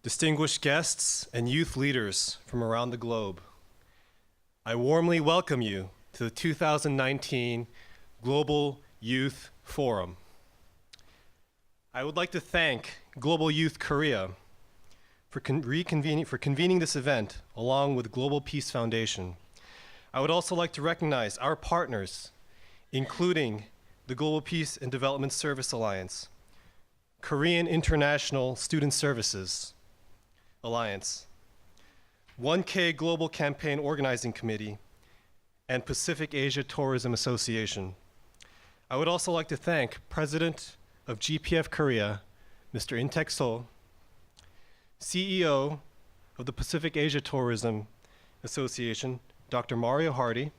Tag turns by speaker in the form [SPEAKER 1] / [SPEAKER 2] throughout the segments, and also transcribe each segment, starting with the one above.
[SPEAKER 1] distinguished guests, and youth leaders from around the globe, I warmly welcome you to the 2019 Global Youth Forum. I would like to thank Global Youth Korea for convening this event along with Global Peace Foundation. I would also like to recognize our partners, including the Global Peace and Development Service Alliance, Korean International Student Services Alliance, 1K Global Campaign Organizing Committee, and Pacific Asia Tourism Association. I would also like to thank President of GPF Korea, Mr. In-Tek So, CEO of the Pacific Asia Tourism Association, Dr. Mario Hardy,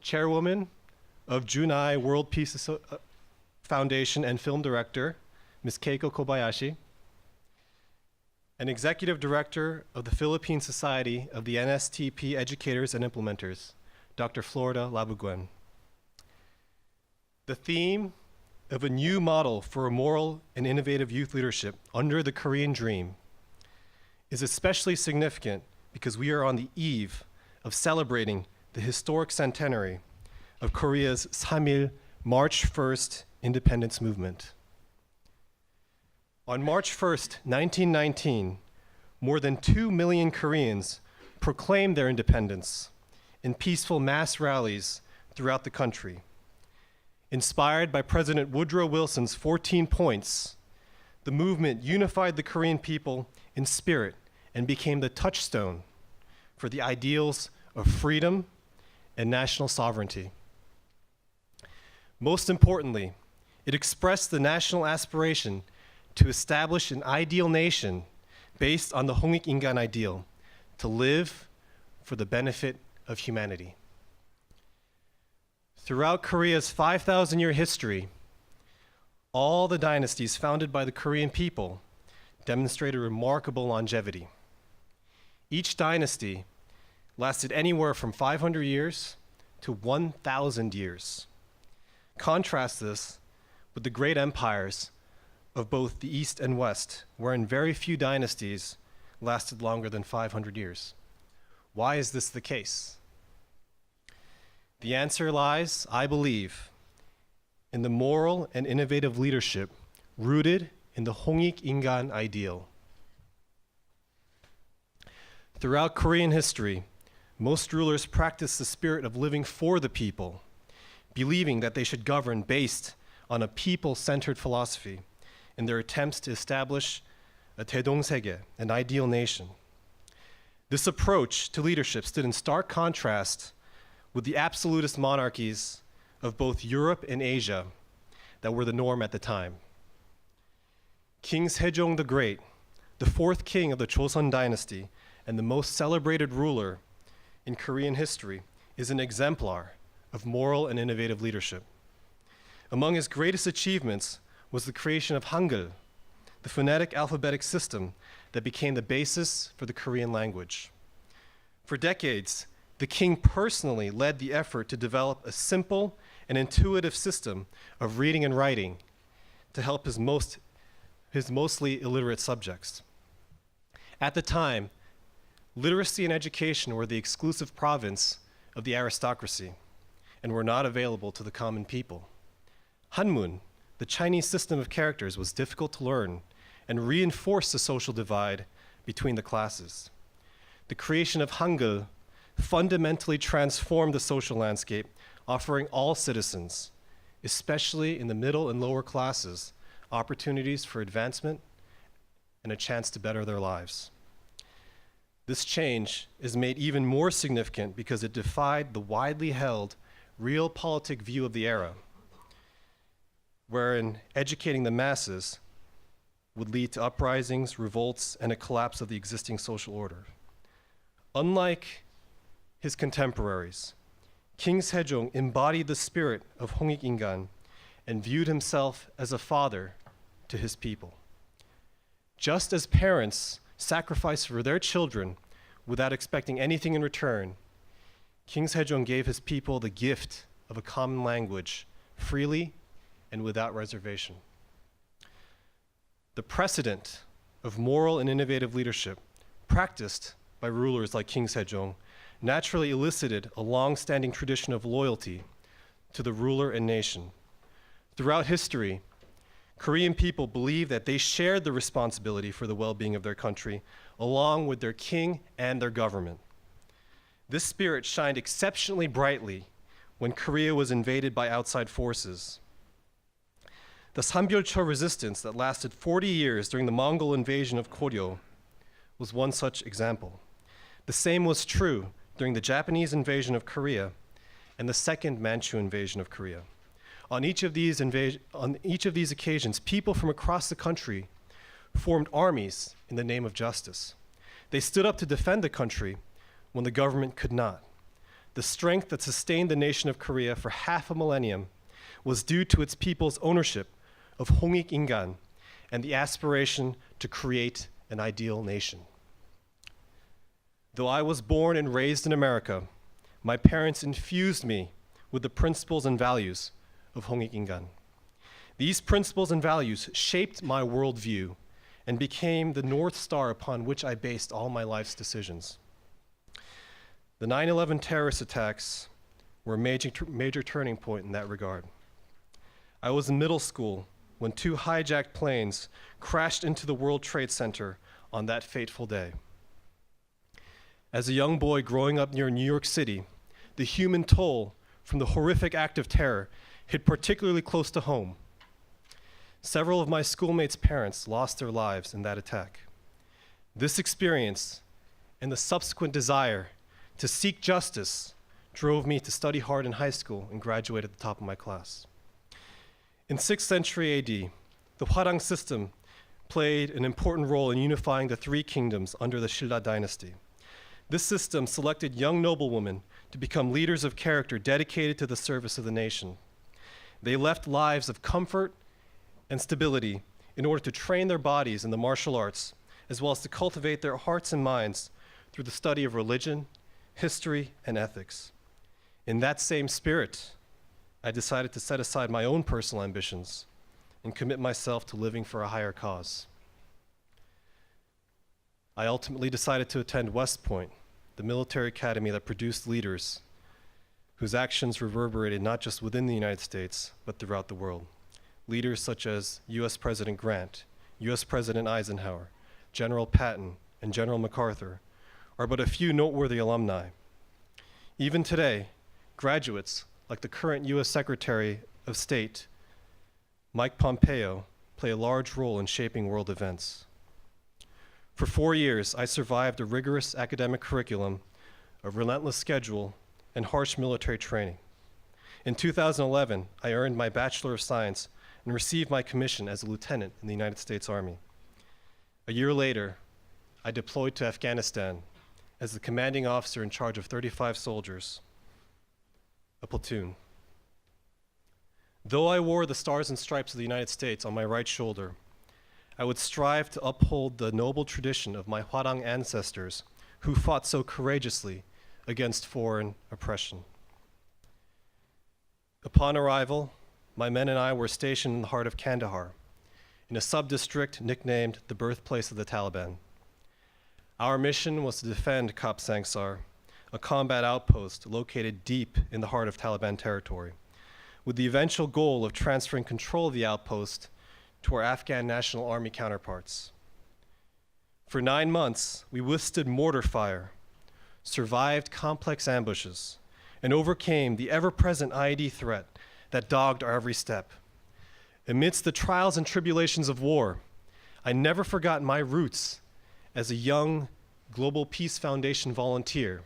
[SPEAKER 1] Chairwoman of Junai World Peace Foundation and Film Director, Ms. Keiko Kobayashi, and Executive Director of the Philippine Society of the NSTP Educators and Implementers, Dr. Florida Labuguen. The theme of a new model for a moral and innovative youth leadership under the Korean Dream is especially significant because we are on the eve of celebrating the historic centenary of Korea's 3.1 March 1st independence movement. On March 1st, 1919, more than 2 million Koreans proclaimed their independence in peaceful mass rallies throughout the country. Inspired by President Woodrow Wilson's 14 points, the movement unified the Korean people in spirit and became the touchstone for the ideals of freedom and national sovereignty. Most importantly, it expressed the national aspiration to establish an ideal nation based on the Hongik Ingan ideal, to live for the benefit of humanity. Throughout Korea's 5,000-year history, all the dynasties founded by the Korean people demonstrated remarkable longevity. Each dynasty lasted anywhere from 500 years to 1,000 years. Contrast this with the great empires of both the East and West, wherein very few dynasties lasted longer than 500 years. Why is this the case? The answer lies, I believe, in the moral and innovative leadership rooted in the Hongik Ingan ideal. Throughout Korean history, most rulers practiced the spirit of living for the people, believing that they should govern based on a people-centered philosophy in their attempts to establish a 대동세계, an ideal nation. This approach to leadership stood in stark contrast with the absolutist monarchies of both Europe and Asia that were the norm at the time. King Sejong the Great, the fourth king of the Joseon dynasty and the most celebrated ruler in Korean history, is an exemplar of moral and innovative leadership. Among his greatest achievements was the creation of Hangul, the phonetic alphabetic system that became the basis for the Korean language. For decades, the king personally led the effort to develop a simple and intuitive system of reading and writing to help his mostly illiterate subjects. At the time, literacy and education were the exclusive province of the aristocracy and were not available to the common people. Hanmun, the Chinese system of characters, was difficult to learn and reinforced the social divide between the classes. The creation of Hangul fundamentally transformed the social landscape, offering all citizens, especially in the middle and lower classes, opportunities for advancement and a chance to better their lives. This change is made even more significant because it defied the widely held realpolitik view of the era, wherein educating the masses would lead to uprisings, revolts, and a collapse of the existing social order. Unlike his contemporaries, King Sejong embodied the spirit of Hongik Ingan and viewed himself as a father to his people. Just as parents sacrifice for their children without expecting anything in return, King Sejong gave his people the gift of a common language freely and without reservation. The precedent of moral and innovative leadership practiced by rulers like King Sejong naturally elicited a long-standing tradition of loyalty to the ruler and nation. Throughout history, Korean people believed that they shared the responsibility for the well-being of their country along with their king and their government. This spirit shined exceptionally brightly when Korea was invaded by outside forces. The Sambyolcho resistance that lasted 40 years during the Mongol invasion of Koryo was one such example. The same was true during the Japanese invasion of Korea and the second Manchu invasion of Korea. On each of these occasions, people from across the country formed armies in the name of justice. They stood up to defend the country when the government could not. The strength that sustained the nation of Korea for half a millennium was due to its people's ownership of Hongik Ingan and the aspiration to create an ideal nation. Though I was born and raised in America, my parents infused me with the principles and values of Hongik Ingan. These principles and values shaped my worldview and became the North Star upon which I based all my life's decisions. The 9/11 terrorist attacks were a major turning point in that regard. I was in middle school when 2 hijacked planes crashed into the World Trade Center on that fateful day. As a young boy growing up near New York City, the human toll from the horrific act of terror hit particularly close to home. Several of my schoolmates' parents lost their lives in that attack. This experience and the subsequent desire to seek justice drove me to study hard in high school and graduate at the top of my class. In 6th century AD, the Hwarang system played an important role in unifying the 3 kingdoms under the Silla dynasty. This system selected young noblewomen to become leaders of character dedicated to the service of the nation. They left lives of comfort and stability in order to train their bodies in the martial arts, as well as to cultivate their hearts and minds through the study of religion, history, and ethics. In that same spirit, I decided to set aside my own personal ambitions and commit myself to living for a higher cause. I ultimately decided to attend West Point, the military academy that produced leaders whose actions reverberated not just within the United States, but throughout the world. Leaders such as US President Grant, US President Eisenhower, General Patton, and General MacArthur are but a few noteworthy alumni. Even today, graduates like the current US Secretary of State, Mike Pompeo, play a large role in shaping world events. For 4 years, I survived a rigorous academic curriculum, a relentless schedule, and harsh military training. In 2011, I earned my Bachelor of Science and received my commission as a lieutenant in the United States Army. A year later, I deployed to Afghanistan as the commanding officer in charge of 35 soldiers, a platoon. Though I wore the Stars and Stripes of the United States on my right shoulder, I would strive to uphold the noble tradition of my Hwarang ancestors who fought so courageously against foreign oppression. Upon arrival, my men and I were stationed in the heart of Kandahar, in a sub-district nicknamed the birthplace of the Taliban. Our mission was to defend Kap Sangsar, a combat outpost located deep in the heart of Taliban territory, with the eventual goal of transferring control of the outpost to our Afghan National Army counterparts. For 9 months, we withstood mortar fire, survived complex ambushes, and overcame the ever-present IED threat that dogged our every step. Amidst the trials and tribulations of war, I never forgot my roots as a young Global Peace Foundation volunteer.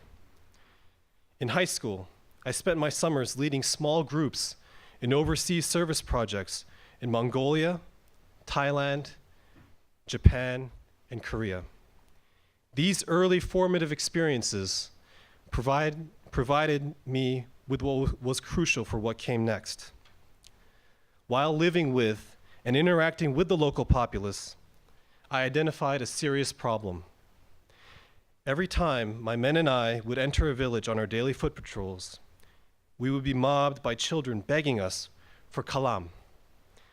[SPEAKER 1] In high school, I spent my summers leading small groups in overseas service projects in Mongolia, Thailand, Japan, and Korea. These early formative experiences provided me with what was crucial for what came next. While living with and interacting with the local populace, I identified a serious problem. Every time my men and I would enter a village on our daily foot patrols, we would be mobbed by children begging us for kalam,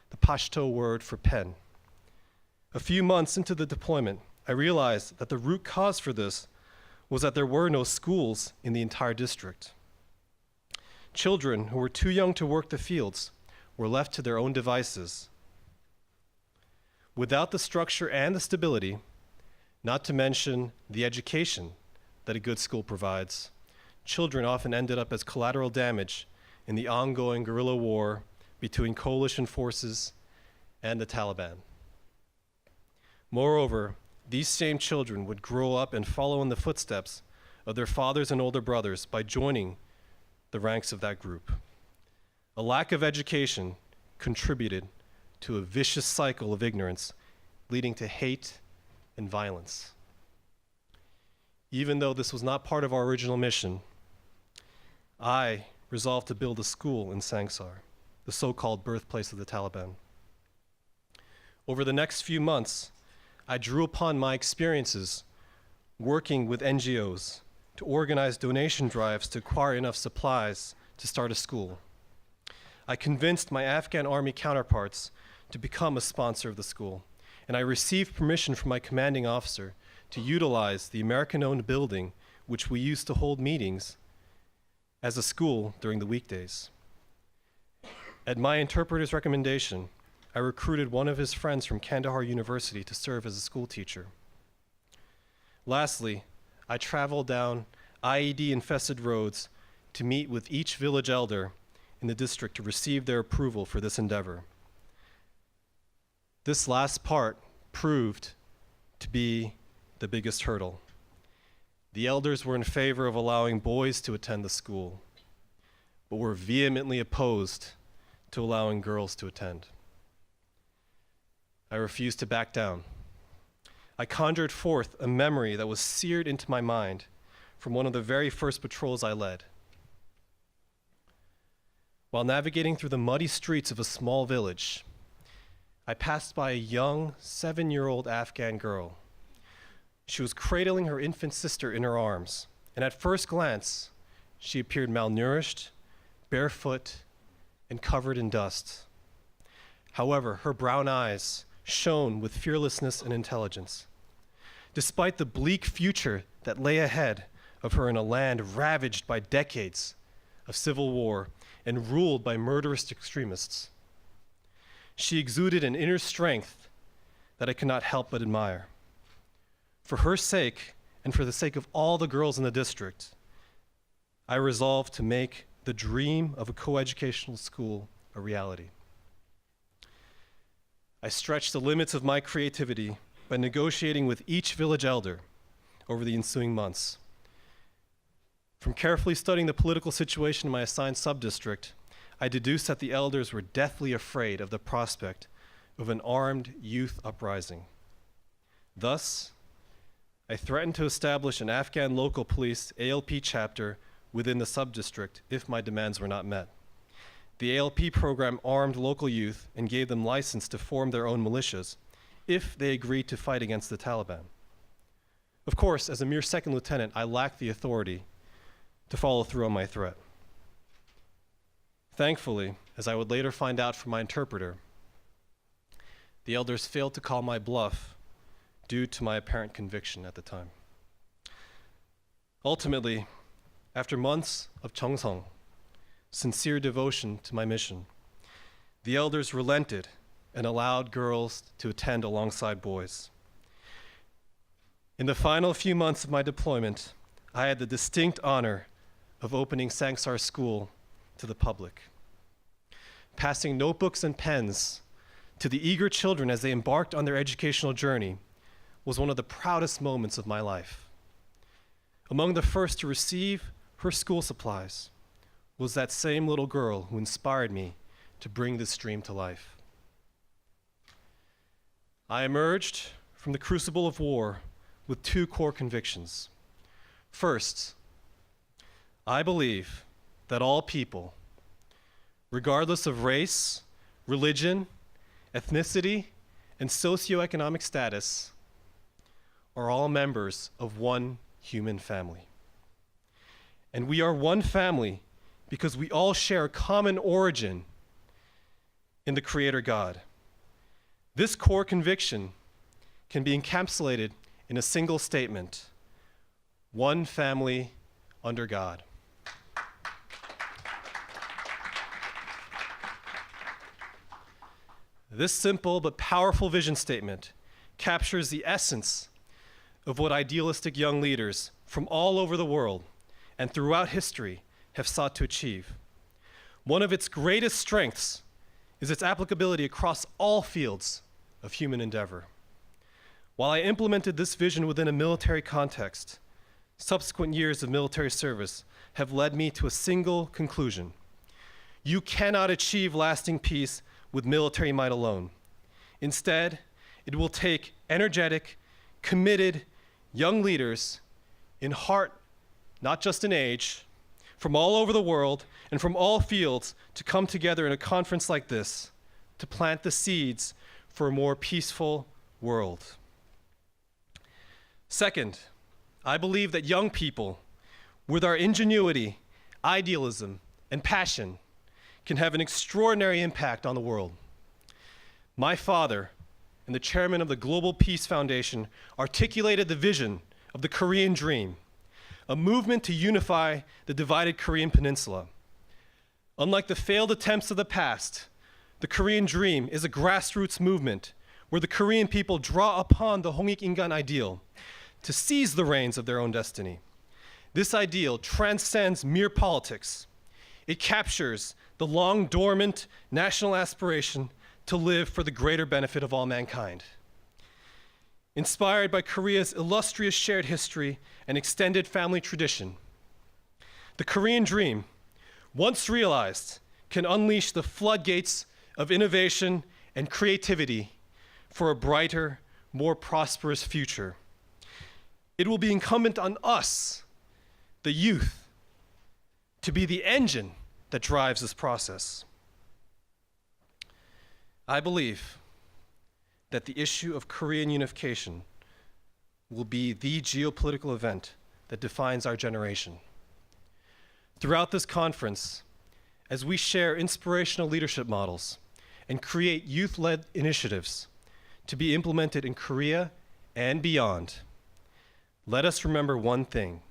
[SPEAKER 1] the Pashto word for pen. A few months into the deployment, I realized that the root cause for this was that there were no schools in the entire district. Children who were too young to work the fields were left to their own devices. Without the structure and the stability, not to mention the education that a good school provides, children often ended up as collateral damage in the ongoing guerrilla war between coalition forces and the Taliban. Moreover, these same children would grow up and follow in the footsteps of their fathers and older brothers by joining the ranks of that group. A lack of education contributed to a vicious cycle of ignorance, leading to hate and violence. Even though this was not part of our original mission, I resolved to build a school in Sangsar, the so-called birthplace of the Taliban. Over the next few months, I drew upon my experiences working with NGOs to organize donation drives to acquire enough supplies to start a school. I convinced my Afghan army counterparts to become a sponsor of the school, and I received permission from my commanding officer to utilize the American-owned building which we used to hold meetings as a school during the weekdays. At my interpreter's recommendation, I recruited one of his friends from Kandahar University to serve as a school teacher. Lastly, I traveled down IED-infested roads to meet with each village elder in the district to receive their approval for this endeavor. This last part proved to be the biggest hurdle. The elders were in favor of allowing boys to attend the school, but were vehemently opposed to allowing girls to attend. I refused to back down. I conjured forth a memory that was seared into my mind from one of the very first patrols I led. While navigating through the muddy streets of a small village, I passed by a young 7-year-old Afghan girl. She was cradling her infant sister in her arms, and at first glance, she appeared malnourished, barefoot, and covered in dust. However, her brown eyes shone with fearlessness and intelligence. Despite the bleak future that lay ahead of her in a land ravaged by decades of civil war and ruled by murderous extremists, she exuded an inner strength that I could not help but admire. For her sake, and for the sake of all the girls in the district, I resolved to make the dream of a coeducational school a reality. I stretched the limits of my creativity by negotiating with each village elder over the ensuing months. From carefully studying the political situation in my assigned subdistrict, I deduced that the elders were deathly afraid of the prospect of an armed youth uprising. Thus, I threatened to establish an Afghan local police ALP chapter within the subdistrict if my demands were not met. The ALP program armed local youth and gave them license to form their own militias if they agreed to fight against the Taliban. Of course, as a mere second lieutenant, I lacked the authority to follow through on my threat. Thankfully, as I would later find out from my interpreter, the elders failed to call my bluff due to my apparent conviction at the time. Ultimately, after months of cheongsong, sincere devotion to my mission, the elders relented and allowed girls to attend alongside boys. In the final few months of my deployment, I had the distinct honor of opening Sangsar School to the public. Passing notebooks and pens to the eager children as they embarked on their educational journey was one of the proudest moments of my life. Among the first to receive her school supplies was that same little girl who inspired me to bring this dream to life. I emerged from the crucible of war with two core convictions. First, I believe that all people, regardless of race, religion, ethnicity, and socioeconomic status, are all members of one human family. And we are one family because we all share a common origin in the Creator God. This core conviction can be encapsulated in a single statement: one family under God. This simple but powerful vision statement captures the essence of what idealistic young leaders from all over the world and throughout history have sought to achieve. One of its greatest strengths is its applicability across all fields of human endeavor. While I implemented this vision within a military context, subsequent years of military service have led me to a single conclusion: you cannot achieve lasting peace with military might alone. Instead, it will take energetic, committed young leaders in heart, not just in age, from all over the world and from all fields to come together in a conference like this to plant the seeds for a more peaceful world. Second, I believe that young people, with our ingenuity, idealism, and passion, can have an extraordinary impact on the world. My father and the chairman of the Global Peace Foundation articulated the vision of the Korean Dream, a movement to unify the divided Korean peninsula. Unlike the failed attempts of the past, the Korean Dream is a grassroots movement where the Korean people draw upon the Hongik Ingan ideal to seize the reins of their own destiny. This ideal transcends mere politics. It captures the long dormant national aspiration to live for the greater benefit of all mankind. Inspired by Korea's illustrious shared history and extended family tradition, the Korean Dream, once realized, can unleash the floodgates of innovation and creativity for a brighter, more prosperous future. It will be incumbent on us, the youth, to be the engine that drives this process. I believe that the issue of Korean unification will be the geopolitical event that defines our generation. Throughout this conference, as we share inspirational leadership models and create youth-led initiatives to be implemented in Korea and beyond, let us remember one thing.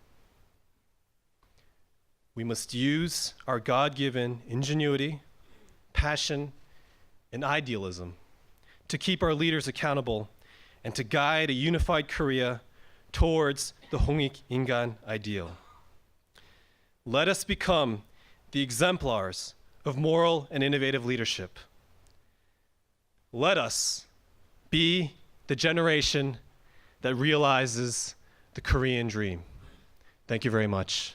[SPEAKER 1] We must use our God-given ingenuity, passion, and idealism to keep our leaders accountable and to guide a unified Korea towards the Hongik Ingan ideal. Let us become the exemplars of moral and innovative leadership. Let us be the generation that realizes the Korean dream. Thank you very much.